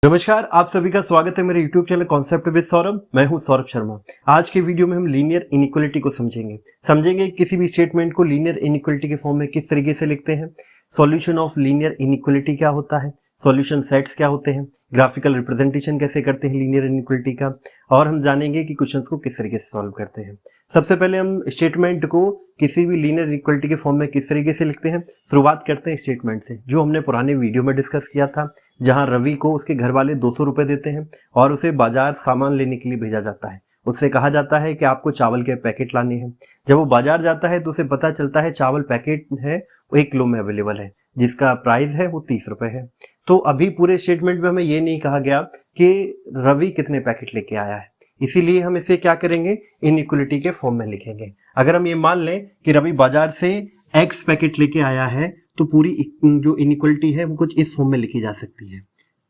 नमस्कार, आप सभी का स्वागत है मेरे YouTube channel concept with Saurabh. मैं हूं सौरभ शर्मा। आज के वीडियो में हम लीनियर इनइक्वालिटी को समझेंगे किसी भी स्टेटमेंट को लीनियर इनइक्वालिटी के फॉर्म में किस तरीके से लिखते हैं, सॉल्यूशन ऑफ लीनियर इनइक्वालिटी क्या होता है, सॉल्यूशन सेट्स क्या होते हैं, ग्राफिकल रिप्रेजेंटेशन कैसे करते हैं लीनियर इनइक्वालिटी का, और हम जानेंगे कि क्वेश्चंस को किस तरीके से सॉल्व करते हैं। सबसे पहले हम स्टेटमेंट को किसी भी लीनियर इनइक्वालिटी के फॉर्म में किस तरीके से लिखते हैं। शुरुआत करते हैं स्टेटमेंट से, जो हमने पुराने वीडियो में डिस्कस किया था, जहां रवि को उसके घर वाले 200 रुपए देते हैं और उसे बाजार सामान लेने के लिए भेजा जाता है। उससे कहा जाता है कि आपको चावल के पैकेट लाने हैं। जब वो बाजार जाता है तो उसे पता चलता है चावल पैकेट है वो 1 किलो में अवेलेबल है, जिसका प्राइस है वो 30 रुपए है। तो अभी पूरे स्टेटमेंट में हमें ये नहीं कहा गया कि रवि कितने पैकेट लेके आया है, इसीलिए हम इसे क्या करेंगे, इनइक्वालिटी के फॉर्म में लिखेंगे। अगर हम ये मान लें कि रवि बाजार से x पैकेट लेके आया है तो पूरी जो इनइक्वालिटी है वो कुछ इस फॉर्म में लिखी जा सकती है,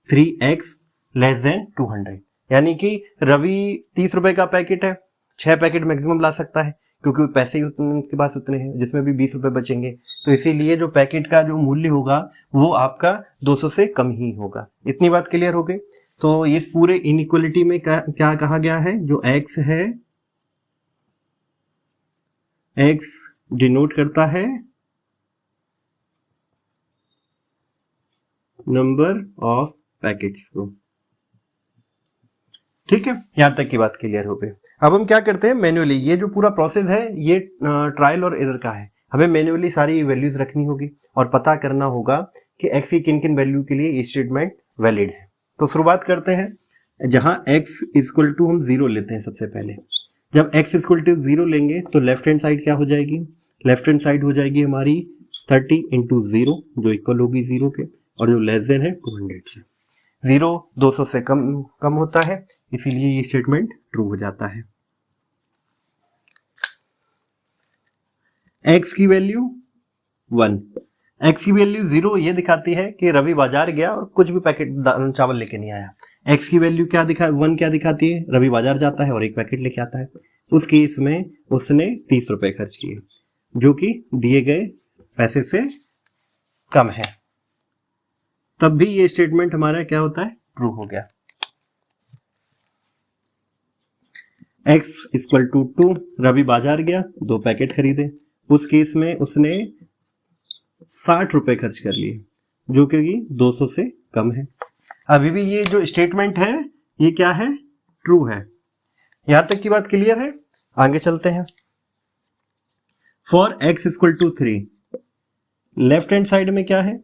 3x < 200। यानी कि रवि 30 रुपए का पैकेट है, 6 पैकेट मैक्सिमम ला सकता है क्योंकि पैसे ही उनके पास उतने हैं, जिसमें भी 20 रुपए बचेंगे। तो इसीलिए जो पैकेट का जो मूल्य होगा वो आपका 200 से कम ही होगा। इतनी बात क्लियर हो गई। तो इस पूरे इनइक्वालिटी में क्या कहा गया है, जो x है, x डिनोट करता है नंबर ऑफ पैकेट्स को। ठीक है, यहां तक की बात क्लियर हो गई। अब हम क्या करते हैं, मैन्युअली ये जो पूरा प्रोसेस है ये ट्रायल और एरर का है। हमें मैन्युअली सारी वैल्यूज रखनी होगी और पता करना होगा कि x की किन किन वैल्यू के लिए ये स्टेटमेंट वैलिड है। तो शुरुआत करते हैं, जहां x इक्वल टू हम 0 लेते हैं। सबसे पहले जब x इक्वल टू 0 लेंगे तो लेफ्ट हैंड साइड क्या हो जाएगी, लेफ्ट हैंड साइड हो जाएगी हमारी 30 इंटू 0, जो इक्वल होगी 0 के, और जो लेस देन है 200 से। 0 200 से कम होता है, इसीलिए ये स्टेटमेंट ट्रू हो जाता है। x की वैल्यू 1, x की वैल्यू 0 ये दिखाती है कि रवि बाजार गया और कुछ भी पैकेट चावल लेके नहीं आया। x की वैल्यू क्या 1 क्या दिखाती है, रवि बाजार जाता है और एक पैकेट लेके आता है। उस केस में उसने 30 रुपए खर्च किए, जो कि दिए गए पैसे से कम है, तब भी ये स्टेटमेंट हमारा क्या होता है, ट्रू हो गया। x इक्वल टू 2, रवि बाजार गया, 2 पैकेट खरीदे। उस केस में उसने 60 रुपए खर्च कर लिए, जो कि 200 से कम है। अभी भी ये जो स्टेटमेंट है ये क्या है, ट्रू है। यहां तक की बात क्लियर है। आगे चलते हैं। For x equal to 3, left hand side में क्या है,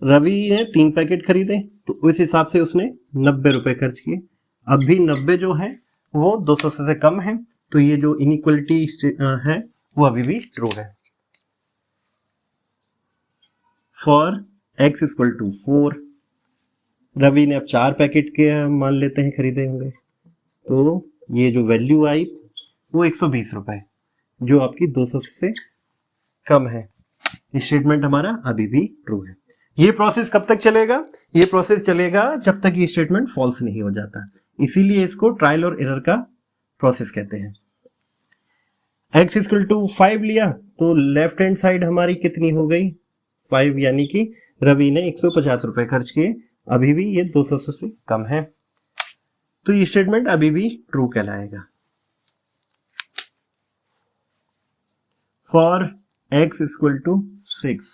रवि ने 3 पैकेट खरीदे तो उस हिसाब से उसने 90 रुपए खर्च किए। अब भी 90 जो है वो 200 से कम है, तो ये जो इनइक्वालिटी है वो अभी भी ट्रू है। For x equal to 4, Ravi ने अब 4 पैकेट के मान लेते हैं खरीदे होंगे, तो ये जो वैल्यू आई वो 120 रुपए, जो आपकी 200 से कम है। स्टेटमेंट हमारा अभी भी ट्रू है। ये प्रोसेस कब तक चलेगा, ये प्रोसेस चलेगा जब तक ये स्टेटमेंट फॉल्स नहीं हो जाता, इसीलिए इसको ट्रायल और एरर का प्रोसेस कहते हैं। x इक्वल टू 5 लिया तो लेफ्ट हैंड साइड हमारी कितनी हो गई, 5, यानी कि रवि ने 150 रुपए खर्च किए, अभी भी ये 200 से कम है, तो ये स्टेटमेंट अभी भी ट्रू कहलाएगा। For x equal to 6,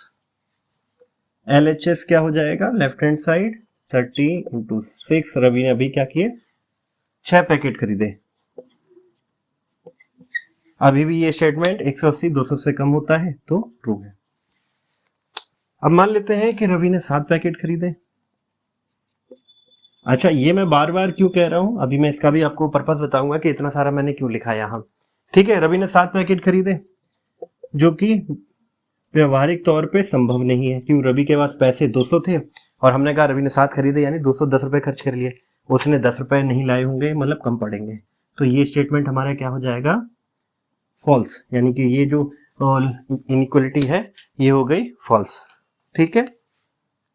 LHS क्या हो जाएगा, left hand side 30 into 6, Ravi ने अभी क्या किए, 6 पैकेट खरीदे, अभी भी ये स्टेटमेंट 180 200 से कम होता है, तो ट्रू है। अब मान लेते हैं कि रवि ने 7 पैकेट खरीदे। अच्छा, ये मैं बार बार क्यों कह रहा हूं, अभी मैं इसका भी आपको पर्पस बताऊंगा कि इतना सारा मैंने क्यों लिखा यहां। ठीक है, रवि ने 7 पैकेट खरीदे, जो कि व्यवहारिक तौर पे संभव नहीं है, क्योंकि रवि के पास पैसे 200 थे और हमने कहा रवि ने 7 खरीदे यानी 210 रुपए खर्च कर लिए, उसने 10 रुपए नहीं लाए होंगे, मतलब कम पड़ेंगे, तो ये स्टेटमेंट हमारा क्या हो जाएगा, फॉल्स, यानी कि ये जो इनइक्वालिटी है ये हो गई फॉल्स। ठीक है,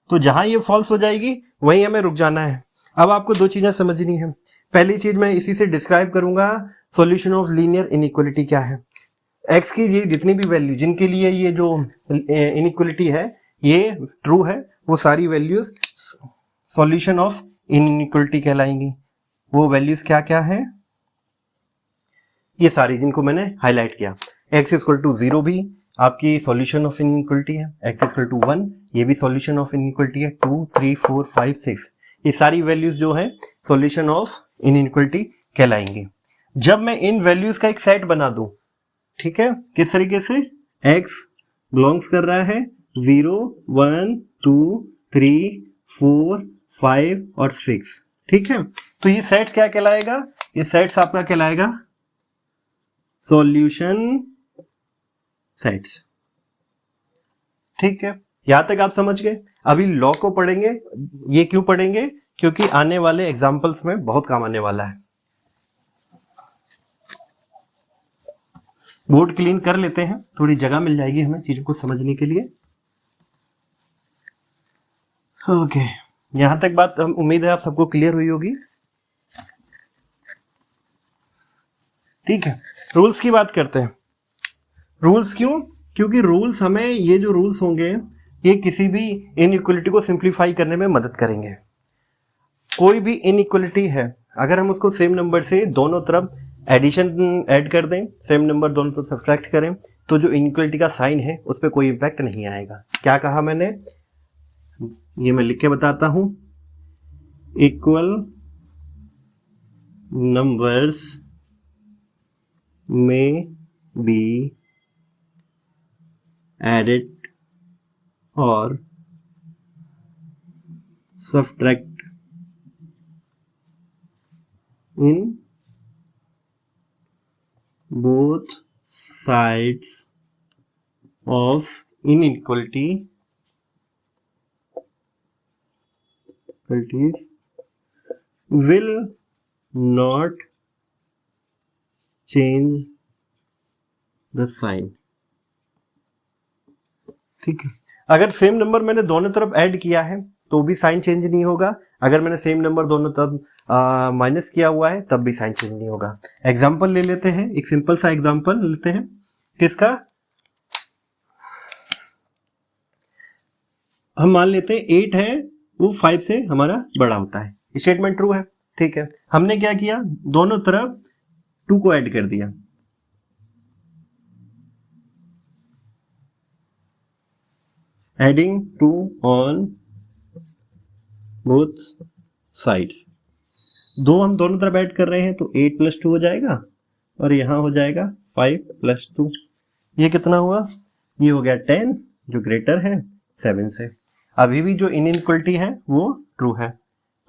तो जहां ये फॉल्स हो जाएगी वहीं हमें रुक जाना है। अब आपको 2 चीजें समझनी है। पहली चीज मैं इसी से डिस्क्राइब करूंगा सॉल्यूशन ऑफ लीनियर इनइक्वालिटी क्या है। x की ये जितनी भी वैल्यू जिनके लिए ये जो इनइक्वालिटी है ये ट्रू है, वो सारी वैल्यूज सॉल्यूशन ऑफ इनइक्वलिटी कहलाएंगी। वो वैल्यूज क्या क्या है, ये सारी जिनको मैंने हाईलाइट किया। x इक्वल टू 0 भी आपकी सॉल्यूशन ऑफ इनइक्वलिटी है, x इक्वल टू 1 ये भी सॉल्यूशन ऑफ इनइक्वलिटी है, 2 3 4 5 6 ये सारी वैल्यूज जो है सॉल्यूशन ऑफ इनइक्वलिटी कहलाएंगे। जब मैं इन वैल्यूज का एक सेट बना दूं, ठीक है, किस तरीके से, x बिलोंग्स कर रहा है 0 1 2 3 4 5 और 6, ठीक है, तो ये सेट क्या कहलाएगा, ये सेट्स आपका कहलाएगा सॉल्यूशन सेट्स। ठीक है, यहां तक आप समझ गए। अभी लॉ को पढ़ेंगे, ये क्यों पढ़ेंगे, क्योंकि आने वाले एग्जाम्पल्स में बहुत काम आने वाला है। बोर्ड क्लीन कर लेते हैं, थोड़ी जगह मिल जाएगी हमें चीजों को समझने के लिए। ओके, यहां तक बात उम्मीद है आप सबको क्लियर हुई होगी। ठीक है, रूल्स की बात करते हैं। रूल्स क्यों, क्योंकि रूल्स हमें, ये जो रूल्स होंगे ये किसी भी इनइक्वलिटी को सिंप्लीफाई करने में मदद करेंगे। कोई भी इनइक्वलिटी है, अगर हम उसको सेम नंबर से दोनों तरफ एडिशन ऐड कर दें, सेम नंबर दोनों तरफ सब्ट्रैक्ट करें, तो जो इनइक्वलिटी का साइन है उस पर कोई इम्पैक्ट नहीं आएगा। क्या कहा मैंने, ये मैं लिख के बताता हूं, इक्वल नंबर्स में B added or subtract in both sides of inequality will not change the sign। ठीक है, अगर सेम नंबर मैंने दोनों तरफ ऐड किया है तो भी साइन चेंज नहीं होगा, अगर मैंने सेम नंबर दोनों तरफ माइनस किया हुआ है तब भी साइन चेंज नहीं होगा। एग्जांपल ले लेते हैं, एक सिंपल सा एग्जांपल लेते हैं, किसका, हम मान लेते हैं 8 है वो 5 से हमारा बड़ा होता है, स्टेटमेंट ट्रू है। ठीक है, हमने क्या किया, दोनों तरफ 2 को ऐड कर दिया, एडिंग 2 ऑन बोथ साइड्स। 2 हम दोनों तरफ ऐड कर रहे हैं तो 8 + 2 हो जाएगा और यहां हो जाएगा 5 + 2, ये कितना हुआ, ये हो गया 10 जो ग्रेटर है 7 से। अभी भी जो इनइक्वलिटी है वो ट्रू है,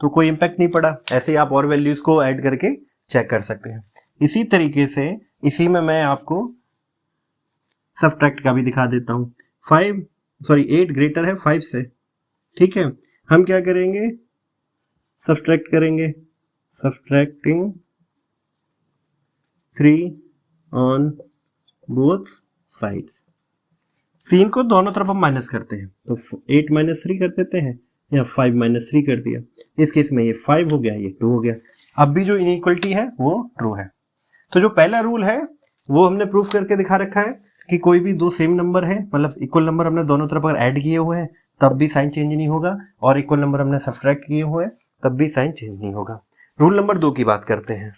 तो कोई इंपैक्ट नहीं पड़ा। ऐसे ही आप और वैल्यूज को ऐड करके चेक कर सकते हैं। इसी तरीके से इसी में मैं आपको सब्ट्रैक्ट का भी दिखा देता हूं। 8 ग्रेटर है 5 से, ठीक है, हम क्या करेंगे, सब्ट्रैक्ट करेंगे, सब्ट्रैक्टिंग 3 ऑन बोथ साइड्स। 3 को दोनों तरफ हम माइनस करते हैं तो 8 - 3 कर देते हैं या 5 - 3 कर दिया, इस केस में ये 5 हो गया, ये 2 हो गया। अब भी जो इनइक्वलिटी है वो ट्रू है। तो जो पहला रूल है वो हमने प्रूफ करके दिखा रखा है कि कोई भी 2 सेम नंबर है, मतलब इक्वल नंबर हमने दोनों तरफ अगर ऐड किए हुए हैं तब भी साइन चेंज नहीं होगा, और इक्वल नंबर हमने सब्ट्रैक्ट किए हुए हैं तब भी साइन चेंज नहीं होगा। रूल नंबर 2 की बात करते हैं।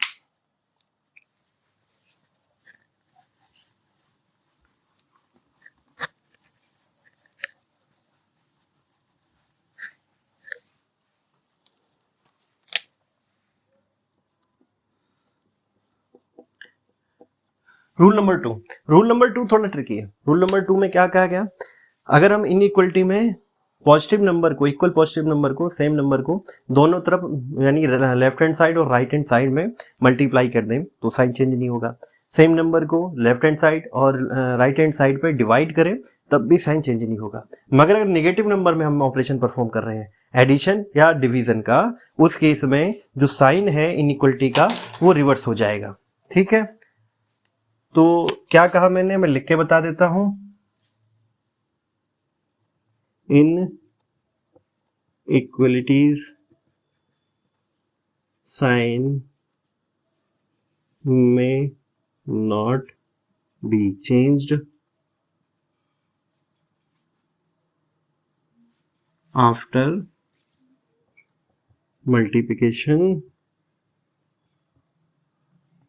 रूल नंबर टू थोड़ा ट्रिकी है। रूल नंबर 2 में क्या कहा गया, अगर हम इनइक्वलिटी में पॉजिटिव नंबर को, इक्वल पॉजिटिव नंबर को, सेम नंबर को दोनों तरफ यानी लेफ्ट हैंड साइड और राइट हैंड साइड में मल्टीप्लाई कर दें तो साइन चेंज नहीं होगा। सेम नंबर को लेफ्ट हैंड साइड और राइट हैंड साइड पे डिवाइड करें तब भी साइन चेंज नहीं होगा। मगर अगर नेगेटिव नंबर में हम ऑपरेशन परफॉर्म कर रहे हैं, एडिशन या डिवीजन का, उस केस में जो साइन है इनइक्वलिटी का वो रिवर्स हो जाएगा। ठीक है, तो क्या कहा मैंने, मैं लिख के बता देता हूं, in equalities sign may not be changed after multiplication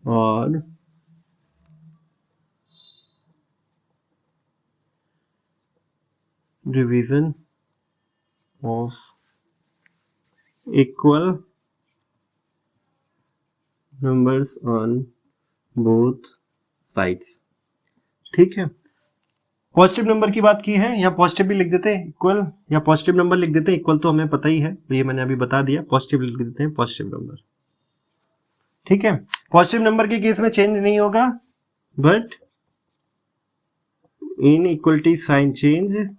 और division of equal numbers on both sides. ठीक है, पॉजिटिव नंबर की बात की है, यहाँ पॉजिटिव भी लिख देते हैं इक्वल, या पॉजिटिव नंबर लिख देते हैं, इक्वल तो हमें पता ही है, ये मैंने अभी बता दिया, पॉजिटिव लिख देते हैं पॉजिटिव नंबर। ठीक है, पॉजिटिव नंबर के केस में चेंज नहीं होगा, but inequality sign change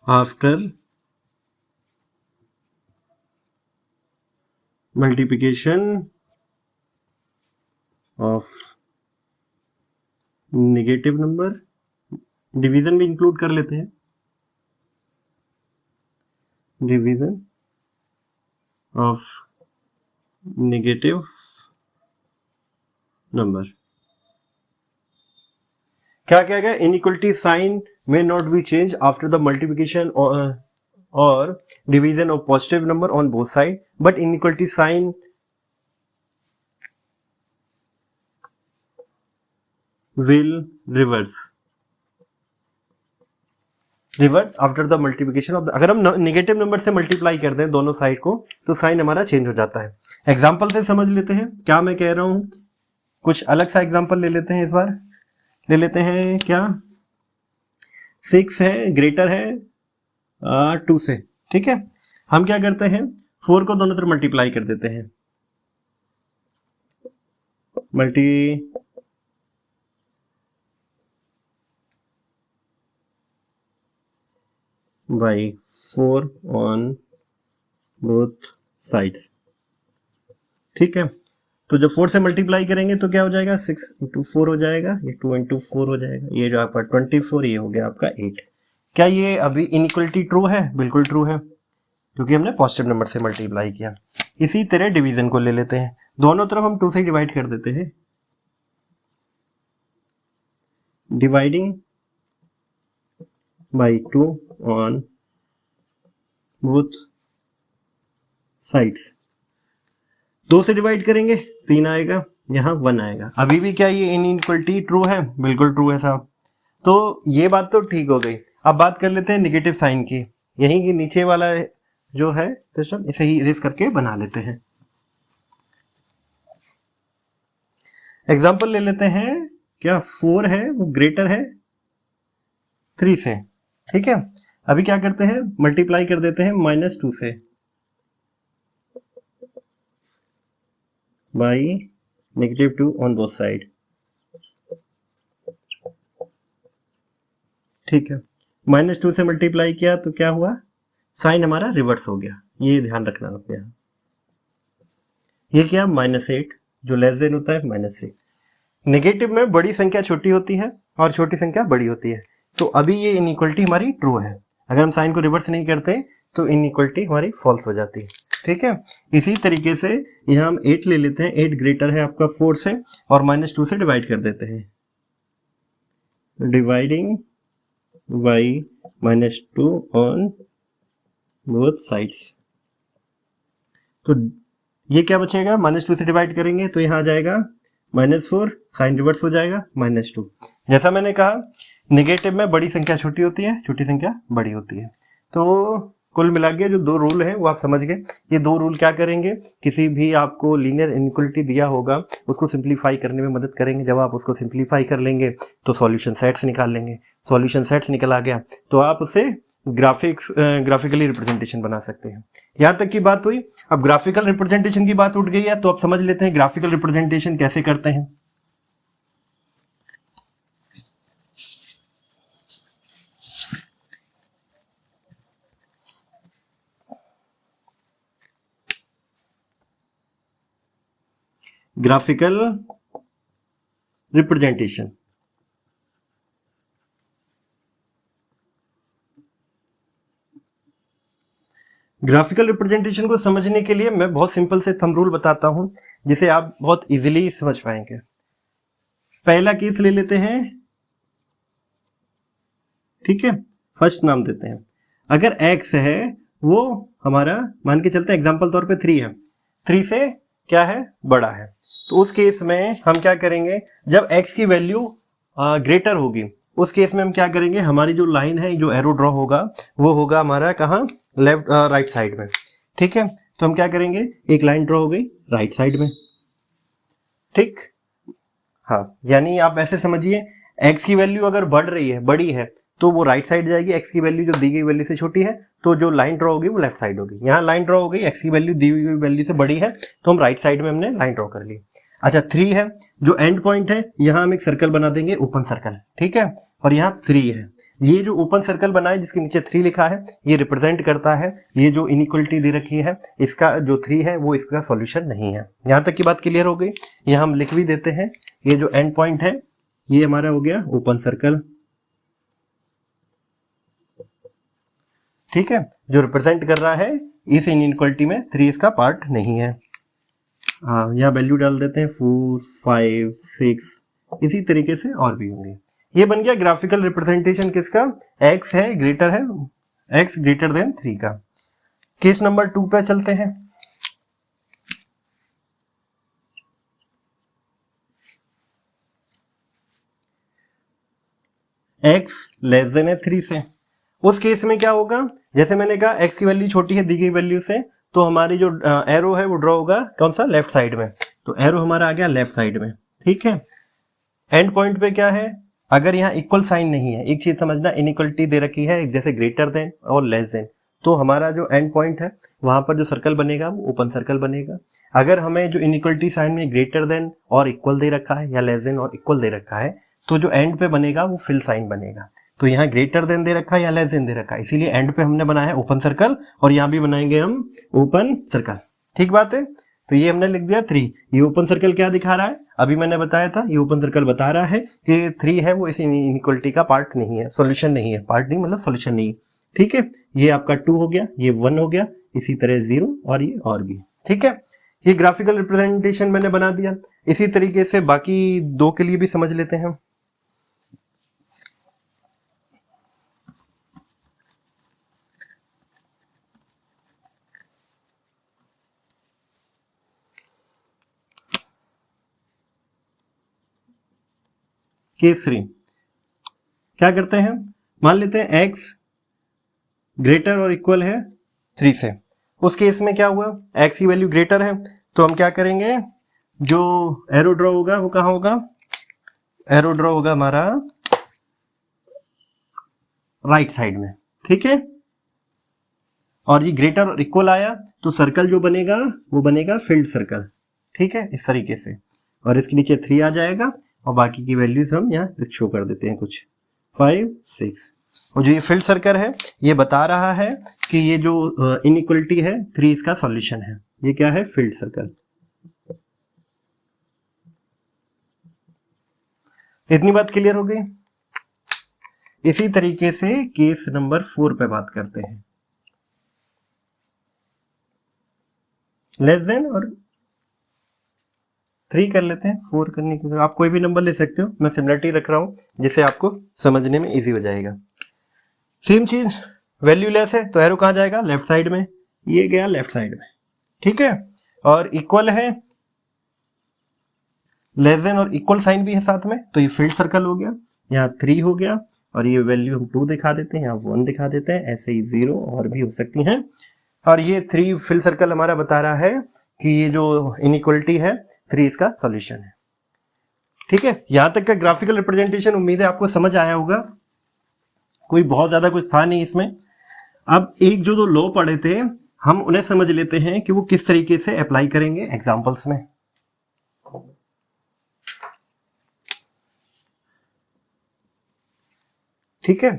after multiplication of negative number, division भी इंक्लूड कर लेते हैं, डिवीजन ऑफ नेगेटिव नंबर। क्या क्या गया, inequality sign may not be changed after the multiplication or division of positive number on both sides, but inequality sign will reverse after the multiplication of the, अगर हम negative number से multiply कर दें दोनों side को तो sign हमारा change हो जाता है। एग्जाम्पल से समझ लेते हैं क्या मैं कह रहा हूं, कुछ अलग सा एग्जाम्पल ले लेते हैं, इस बार ले लेते हैं क्या, 6 है ग्रेटर है 2 से। ठीक है, हम क्या करते हैं, 4 को दोनों तरफ मल्टीप्लाई कर देते हैं, बाई 4 ऑन बोथ साइड्स। ठीक है, तो जब 4 से मल्टीप्लाई करेंगे तो क्या हो जाएगा, 6 इंटू 4 हो जाएगा, ये 2 इंटू 4 हो जाएगा, ये जो आपका 24, ये हो गया आपका 8। क्या ये अभी इनइक्वलिटी ट्रू है? बिल्कुल ट्रू है, क्योंकि हमने पॉजिटिव नंबर से मल्टीप्लाई किया। इसी तरह डिवीजन को ले लेते हैं, दोनों तरफ हम 2 से डिवाइड कर देते हैं, dividing by 2 on both sides. 2 से डिवाइड करेंगे 3 आएगा, यहाँ 1 आएगा। अभी भी क्या ये इनइक्वलिटी ट्रू है? बिल्कुल ट्रू है साहब। तो ये बात तो ठीक हो गई। अब बात कर लेते हैं नेगेटिव साइन की, यहीं के नीचे वाला जो है सिस्टम, इसे ही इरेज करके बना लेते हैं। एग्जाम्पल ले लेते हैं, क्या 4 है वो ग्रेटर है 3 से। ठीक है, अभी क्या करते हैं, मल्टीप्लाई कर देते हैं -2 से बाई -2 ऑन बोथ साइड। ठीक है, -2 से मल्टीप्लाई किया तो क्या हुआ, साइन हमारा रिवर्स हो गया, ये ध्यान रखना आपको। यहाँ ये क्या, -8 जो लेस देन होता है -6। नेगेटिव में बड़ी संख्या छोटी होती है और छोटी संख्या बड़ी होती है, तो अभी ये इनइक्वलिटी हमारी ट्रू है। अगर हम साइन को रिवर्स नहीं करते तो इनइक्वलिटी हमारी फॉल्स हो जाती है। ठीक है, इसी तरीके से यहाँ हम 8 ले लेते हैं, 8 ग्रेटर है आपका 4 से, और -2 से डिवाइड कर देते हैं, dividing by -2 on both sides. तो ये क्या बचेगा, -2 से डिवाइड करेंगे तो यहाँ आ जाएगा -4, साइन रिवर्स हो जाएगा -2। जैसा मैंने कहा, नेगेटिव में बड़ी संख्या छोटी होती है, छोटी संख्या बड़ी होती है। तो कुल मिला के जो 2 रूल है वो आप समझ गए। ये 2 रूल क्या करेंगे, किसी भी आपको लीनियर इनइक्वलिटी दिया होगा उसको सिंप्लीफाई करने में मदद करेंगे। जब आप उसको सिंप्लीफाई कर लेंगे तो सॉल्यूशन सेट्स निकाल लेंगे, सॉल्यूशन सेट्स निकल आ गया तो आप उसे ग्राफिकली रिप्रेजेंटेशन बना सकते हैं। यहाँ तक की बात हुई। अब ग्राफिकल रिप्रेजेंटेशन की बात उठ गई है, तो अब समझ लेते हैं ग्राफिकल रिप्रेजेंटेशन कैसे करते हैं। ग्राफिकल रिप्रेजेंटेशन, ग्राफिकल रिप्रेजेंटेशन को समझने के लिए मैं बहुत सिंपल से थंब रूल बताता हूं जिसे आप बहुत इजीली समझ पाएंगे। पहला केस ले लेते हैं, ठीक है, फर्स्ट नाम देते हैं। अगर x है वो हमारा मान के चलते हैं एग्जांपल तौर पे 3 है, 3 से क्या है, बड़ा है, तो उस केस में हम क्या करेंगे, जब x की वैल्यू ग्रेटर होगी उस केस में हम क्या करेंगे, हमारी जो लाइन है, जो एरो ड्रॉ होगा वो होगा हमारा कहाँ, लेफ्ट राइट साइड में, ठीक है। तो हम क्या करेंगे, एक लाइन ड्रॉ हो गई राइट साइड में, ठीक, हाँ, यानी आप ऐसे समझिए x की वैल्यू अगर बढ़ रही है, बड़ी है, तो वो राइट साइड जाएगी, x की वैल्यू जो दी गई वैल्यू से छोटी है तो जो लाइन ड्रॉ होगी वो लेफ्ट साइड होगी। यहाँ लाइन ड्रॉ हो गई, x की वैल्यू दी हुई वैल्यू से बड़ी है तो हम राइट साइड में हमने लाइन ड्रॉ कर ली। अच्छा 3 है, जो एंड पॉइंट है, यहाँ हम एक सर्कल बना देंगे, ओपन सर्कल, ठीक है, और यहाँ 3 है। ये जो ओपन सर्कल बना है जिसके नीचे 3 लिखा है, ये रिप्रेजेंट करता है ये जो इनइक्वलिटी दे रखी है, इसका जो 3 है वो इसका सॉल्यूशन नहीं है। यहाँ तक की बात क्लियर हो गई। यहाँ हम लिख भी देते हैं, ये जो एंड पॉइंट है ये हमारा हो गया ओपन सर्कल, ठीक है, जो रिप्रेजेंट कर रहा है इस इनइक्वलिटी में 3 इसका पार्ट नहीं है। हाँ, यहाँ वैल्यू डाल देते हैं 4, 5, 6, इसी तरीके से और भी होंगे। ये बन गया ग्राफिकल रिप्रेजेंटेशन किसका, x है ग्रेटर है, x ग्रेटर देन 3 का। केस नंबर 2 पे चलते हैं। x लेस देन है 3 से। उस केस में क्या होगा, जैसे मैंने कहा x की वैल्यू छोटी है दी गई वैल्यू से, तो हमारी जो एरो है वो ड्रॉ होगा कौन सा, लेफ्ट साइड में, तो एरो हमारा आ गया लेफ्ट साइड में, ठीक है। एंड पॉइंट पे क्या है, अगर यहाँ इक्वल साइन नहीं है, एक चीज समझना, इनइक्वलिटी दे रखी है जैसे ग्रेटर देन और लेस देन, तो हमारा जो एंड पॉइंट है वहां पर जो सर्कल बनेगा वो ओपन सर्कल बनेगा। अगर हमें जो इनइक्वलिटी साइन में ग्रेटर देन और इक्वल दे रखा है या लेस देन और इक्वल दे रखा है, तो जो एंड पे बनेगा वो फिल साइन बनेगा। तो यहाँ ग्रेटर देन दे रखा है या लेस देन दे रखा है, इसीलिए एंड पे हमने बनाया है ओपन सर्कल, और यहाँ भी बनाएंगे हम ओपन सर्कल, ठीक बात है। तो ये हमने लिख दिया 3। ये ओपन सर्कल क्या दिखा रहा है, अभी मैंने बताया था, ये ओपन सर्कल बता रहा है कि 3 है वो इस इनइक्वलिटी का पार्ट नहीं है, सॉल्यूशन नहीं है, पार्ट नहीं मतलब सॉल्यूशन नहीं, ठीक है। ये आपका 2 हो गया, ये 1 हो गया, इसी तरह 0 और ये और भी, ठीक है। ये ग्राफिकल रिप्रेजेंटेशन मैंने बना दिया। इसी तरीके से बाकी 2 के लिए भी समझ लेते हैं। केस 3 क्या करते हैं, मान लेते हैं x ग्रेटर और इक्वल है 3 से। उस केस में क्या हुआ, x की वैल्यू ग्रेटर है तो हम क्या करेंगे, जो एरो ड्रॉ होगा वो कहाँ होगा, एरो ड्रॉ होगा हमारा राइट साइड में, ठीक है। और ये ग्रेटर और इक्वल आया तो सर्कल जो बनेगा वो बनेगा फील्ड सर्कल, ठीक है, इस तरीके से, और इसके नीचे 3 आ जाएगा और बाकी की वैल्यूज हम यहाँ शो कर देते हैं, कुछ 5, 6। और जो ये फील्ड सर्कल है ये बता रहा है कि ये जो इनइक्वलिटी है 3 इसका सॉल्यूशन है। ये क्या है, फील्ड सर्कल। इतनी बात क्लियर हो गई। इसी तरीके से केस नंबर 4 पे बात करते हैं। लेस देन और 3 कर लेते हैं, 4 करने की आप कोई भी नंबर ले सकते हो, मैं सिमिलरिटी रख रहा हूं जिससे आपको समझने में इजी हो जाएगा। सेम चीज, वैल्यू लेस है तो एरो कहां जाएगा, लेफ्ट साइड में, ये गया लेफ्ट साइड में, ठीक है। और इक्वल है, लेस देन और इक्वल साइन भी है साथ में, तो ये फील्ड सर्कल हो गया, यहाँ 3 हो गया, और ये वैल्यू हम 2 दिखा देते हैं, यहाँ 1 दिखा देते हैं, ऐसे ही 0 और भी हो सकती हैं। और ये 3 फील्ड सर्कल हमारा बता रहा है कि ये जो इनइक्वलिटी है 3 इसका सॉल्यूशन है, ठीक है। यहां तक का ग्राफिकल रिप्रेजेंटेशन उम्मीद है आपको समझ आया होगा, कोई बहुत ज्यादा कुछ था नहीं इसमें। अब एक जो 2 लॉ पढ़े थे हम उन्हें समझ लेते हैं कि वो किस तरीके से अप्लाई करेंगे एग्जांपल्स में। ठीक है,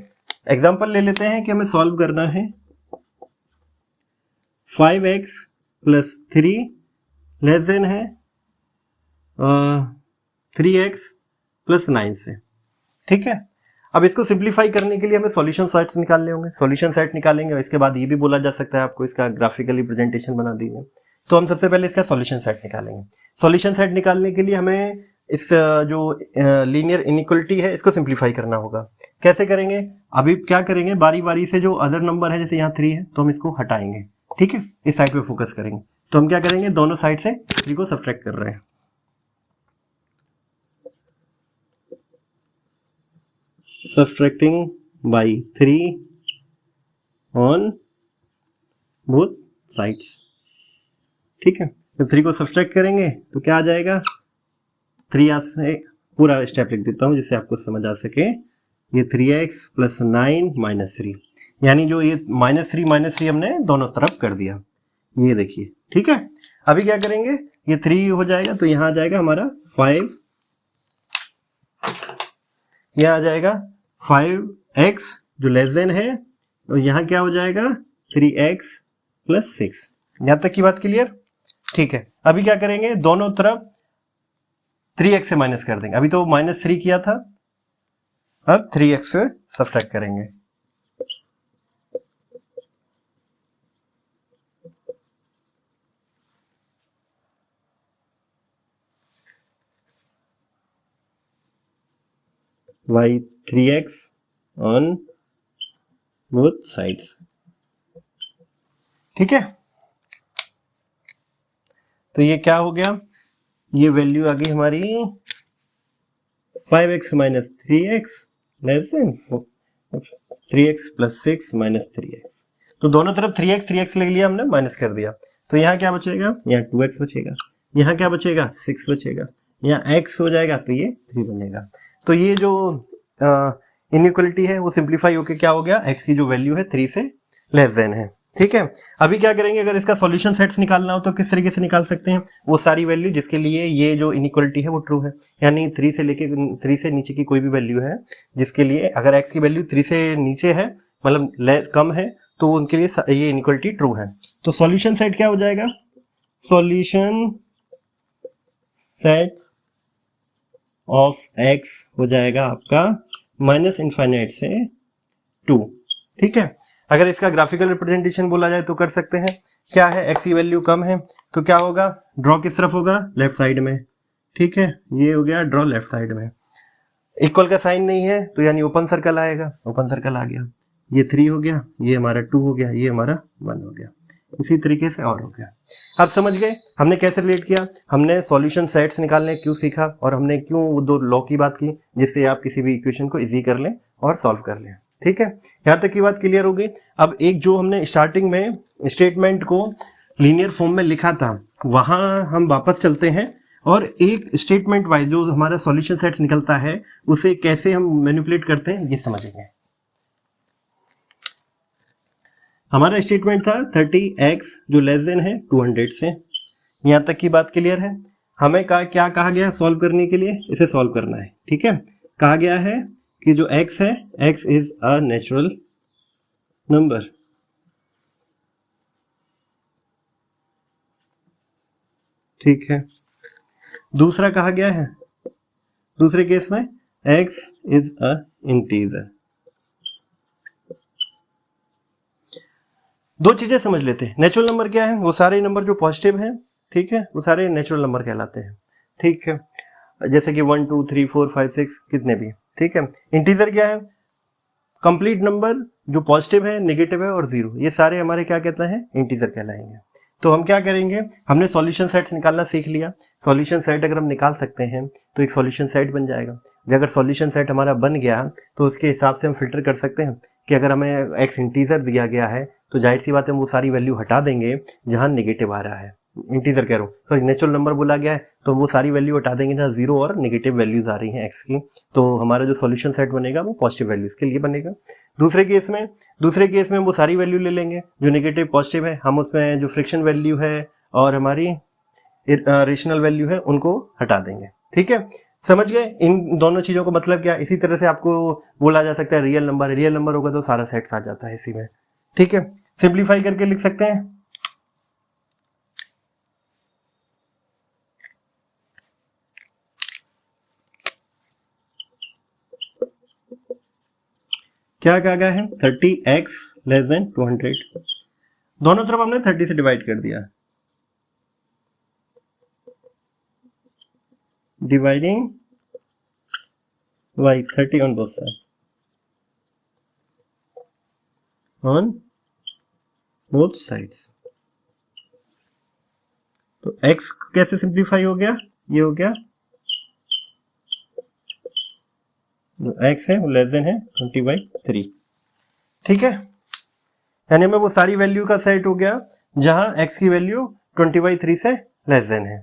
एग्जांपल ले लेते हैं कि हमें सॉल्व करना है 5x + 3 लेस देन है 3x + 9 से, ठीक है। अब इसको सिंप्लीफाई करने के लिए हमें सॉल्यूशन सेट्स निकालने होंगे। सॉल्यूशन सेट निकालेंगे और इसके बाद ये भी बोला जा सकता है आपको इसका ग्राफिकली प्रेजेंटेशन बना दीजिए। तो हम सबसे पहले इसका सॉल्यूशन सेट निकालेंगे। सॉल्यूशन सेट निकालने के लिए हमें इस जो लीनियर इनइक्वलिटी है इसको सिंप्लीफाई करना होगा। कैसे करेंगे? अभी क्या करेंगे, बारी बारी से जो अदर नंबर है, जैसे यहाँ 3 है तो हम इसको हटाएंगे, ठीक है, इस साइड पे फोकस करेंगे। तो हम क्या करेंगे, दोनों साइड से 3 को सब्ट्रैक्ट कर रहे हैं। Subtracting by 3 on both sides, ठीक है। जब 3 को सब्ट्रैक्ट करेंगे तो क्या आ जाएगा, 3 यहाँ से पूरा स्टेप लिख देता हूँ जिससे आपको समझ आ सके। ये 3x प्लस 9 माइनस 3, यानी जो ये -3 हमने दोनों तरफ कर दिया, ये देखिए, ठीक है। अभी क्या करेंगे, ये 3 हो जाएगा तो यहाँ आ जाएगा हमारा 5, यहाँ आ जाएगा 5x जो लेस देन है, तो यहाँ क्या हो जाएगा 3x प्लस 6। यहाँ तक की बात क्लियर? ठीक है। अभी क्या करेंगे, दोनों तरफ 3x से माइनस कर देंगे। अभी तो -3 किया था, अब 3x से सब्ट्रैक्ट करेंगे। y 3x on both sides, ठीक है। तो ये क्या हो गया, ये वैल्यू आ गई हमारी 5x minus 3x less than 3x plus 6 minus 3x। तो दोनों तरफ 3x ले लिया हमने, माइनस कर दिया। तो यहाँ क्या बचेगा, यहाँ 2x बचेगा, यहाँ क्या बचेगा 6 बचेगा, यहाँ x हो जाएगा तो ये 3 बनेगा। तो ये जो इनइक्वलिटी है वो सिंप्लीफाई होके क्या हो गया, x की जो वैल्यू है 3 से लेस देन है, ठीक है। अभी क्या करेंगे, अगर इसका सॉल्यूशन सेट्स निकालना हो तो किस तरीके से निकाल सकते हैं, वो सारी वैल्यू जिसके लिए ये जो इनइक्वलिटी है वो ट्रू है, यानी 3 से लेके 3 से नीचे की कोई भी वैल्यू है जिसके लिए अगर x की वैल्यू 3 से नीचे है, मतलब कम है, तो उनके लिए ये इनइक्वलिटी ट्रू है। तो सॉल्यूशन सेट क्या हो जाएगा, सॉल्यूशन सेट ऑफ x हो जाएगा आपका -∞ से 2, ठीक है। अगर इसका ग्राफिकल रिप्रेजेंटेशन बोला जाए तो कर सकते हैं। क्या है, x की वैल्यू कम है तो क्या होगा, ड्रॉ किस तरफ होगा, लेफ्ट साइड में, ठीक है। ये हो गया ड्रॉ लेफ्ट साइड में। इक्वल का साइन नहीं है तो यानी ओपन सर्कल आएगा, ओपन सर्कल आ गया। ये 3 हो गया, ये हमारा 2 हो गया, ये हमारा 1 हो गया, इसी तरीके से और हो गया। अब समझ गए हमने कैसे रिलेट किया, हमने सॉल्यूशन सेट्स निकालने क्यों सीखा, और हमने क्यों वो 2 लॉ की बात की जिससे आप किसी भी इक्वेशन को इजी कर लें और सॉल्व कर लें, ठीक है। यहाँ तक की बात क्लियर हो गई। अब एक जो हमने स्टार्टिंग में स्टेटमेंट को लीनियर फॉर्म में लिखा था, वहां हम वापस चलते हैं और एक स्टेटमेंट वाइज जो हमारा सॉल्यूशन सेट्स निकलता है उसे कैसे हम मैनिपुलेट करते हैं ये समझेंगे। हमारा स्टेटमेंट था 30x जो लेस देन है 200 से। यहाँ तक की बात क्लियर है। हमें क्या कहा गया सॉल्व करने के लिए, इसे सॉल्व करना है, ठीक है। कहा गया है कि जो x है, x is a natural number, ठीक है। दूसरा कहा गया है, दूसरे केस में x इज अ इंटीजर। दो चीजें समझ लेते हैं। नेचुरल नंबर क्या है, वो सारे नंबर जो पॉजिटिव हैं, ठीक है, वो सारे नेचुरल नंबर कहलाते हैं, ठीक है। जैसे कि 1 2 3 4 5 6 कितने भी, ठीक है। इंटीजर क्या है, कंप्लीट नंबर जो पॉजिटिव है, नेगेटिव है और जीरो, ये सारे हमारे क्या कहते हैं, इंटीजर कहलाएंगे। तो हम क्या करेंगे, हमने सॉल्यूशन सेट्स निकालना सीख लिया। सॉल्यूशन सेट अगर हम निकाल सकते हैं तो एक सॉल्यूशन सेट बन जाएगा। अगर सॉल्यूशन सेट हमारा बन गया तो उसके हिसाब से हम फिल्टर कर सकते हैं कि अगर हमें एक्स इंटीजर दिया गया है तो जाहिर सी बात है हम वो सारी वैल्यू हटा देंगे जहां नेगेटिव आ रहा है, इंटीजर कह रहा हूँ, सॉरी नेचुरल नंबर बोला गया है तो वो सारी वैल्यू हटा देंगे जहाँ जीरो और नेगेटिव वैल्यूज आ रही हैं एक्स की। तो हमारा जो सॉल्यूशन सेट बनेगा वो पॉजिटिव वैल्यूज के लिए बनेगा। दूसरे केस में वो सारी वैल्यू ले लेंगे जो नेगेटिव पॉजिटिव है, हम उसमें जो फ्रिक्शन वैल्यू है और हमारी रेशनल वैल्यू है उनको हटा देंगे, ठीक है। समझ गए इन दोनों चीजों का मतलब क्या। इसी तरह से आपको बोला जा सकता है रियल नंबर होगा तो सारा सेट्स आ जाता है इसी में, ठीक है। सिंप्लीफाई करके लिख सकते हैं, क्या कहा गया है 30x लेस देन 200, दोनों तरफ हमने 30 से डिवाइड कर दिया, dividing by 30 on both sides, on both sides। तो x कैसे सिंप्लीफाई हो गया, ये हो गया जो x है वो लेस देन है 20/3, ठीक है। यानी में वो सारी वैल्यू का सेट हो गया जहां x की वैल्यू 20/3 से लेस देन है।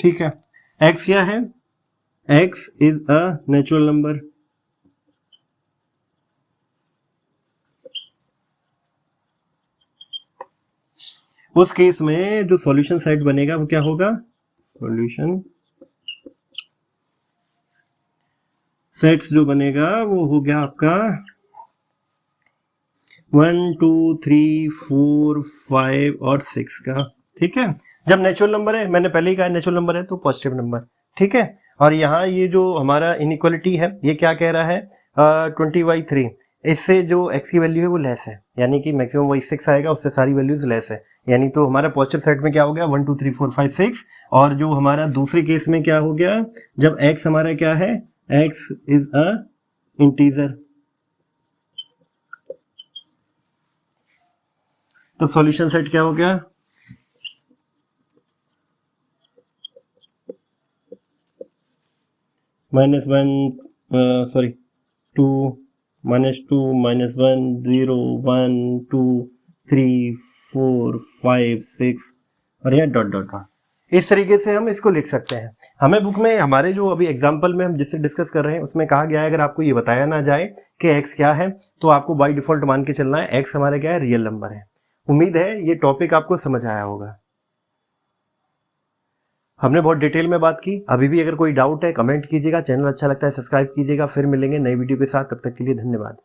ठीक है, x क्या है, x is a natural number, उस केस में जो सॉल्यूशन सेट बनेगा वो क्या होगा, सॉल्यूशन सेट्स जो बनेगा वो हो गया आपका 1 2 3 4 5 और 6 का, ठीक है। जब नेचुरल नंबर है, मैंने पहले ही कहा नेचुरल नंबर है तो पॉजिटिव नंबर, ठीक है। और यहाँ ये जो हमारा इनइक्वालिटी है ये क्या कह रहा है 20/3, इससे जो x की वैल्यू है वो लेस है, यानी कि मैक्सिमम वही 6 आएगा, उससे सारी वैल्यूज लेस है, यानी तो हमारा पॉजिटिव सेट में क्या हो गया 1 2 3 4 5 6। और जो हमारा दूसरे केस में क्या हो गया, जब x हमारा क्या है, x इज अ इंटीजर, तो सॉल्यूशन सेट क्या हो गया, -1 सॉरी 2 -2 -1 0 1 2 3 4 5 6 और यहाँ डॉट डॉट डॉट, इस तरीके से हम इसको लिख सकते हैं। हमें बुक में हमारे जो अभी एग्जाम्पल में हम जिससे डिस्कस कर रहे हैं उसमें कहा गया है अगर आपको ये बताया ना जाए कि x क्या है तो आपको बाय डिफॉल्ट मान के चलना है x हमारा क्या है, रियल नंबर है। उम्मीद है ये टॉपिक आपको समझ आया होगा, हमने बहुत डिटेल में बात की। अभी भी अगर कोई डाउट है कमेंट कीजिएगा, चैनल अच्छा लगता है सब्सक्राइब कीजिएगा। फिर मिलेंगे नई वीडियो के साथ, तब तक के लिए धन्यवाद।